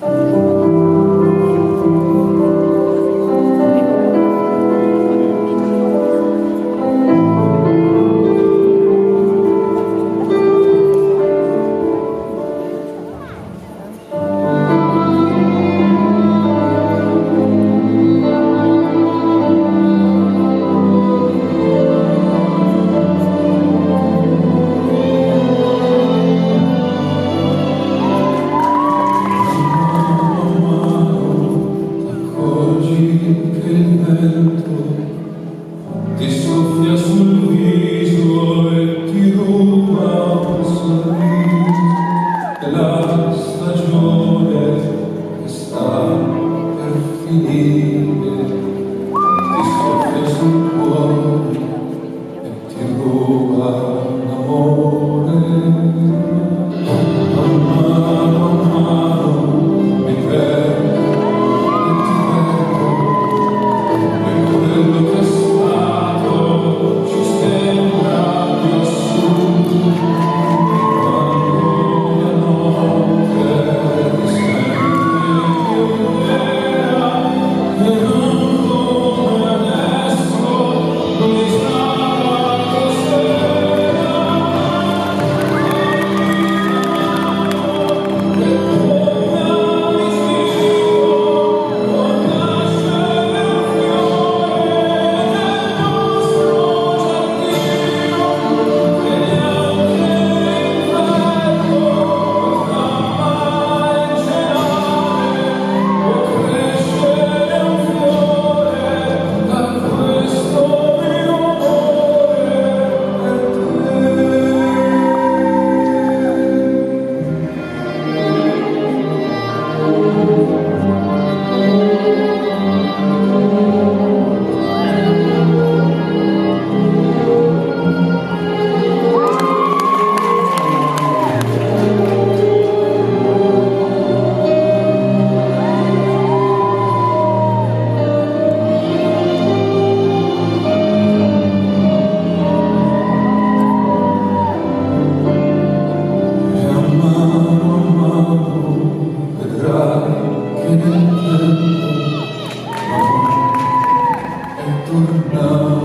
Che il vento ti soffia sul viso e ti ruba un sorriso, e la stagione che sta per finire ti soffia sul cuore e ti ruba l'amore. Man mano mi perdo e ti perdo, quello che è stato ci sembra più assurdo, quando la notte ti sente più vera, e non come adesso non mi stava cos'era. E come amici non nascere un fiore nel nostro giardino, che neanche l'inverno potrà mai celare, può crescere un fiore da questo mio amore per te. E a mano vedrai che nel tempo è tornato.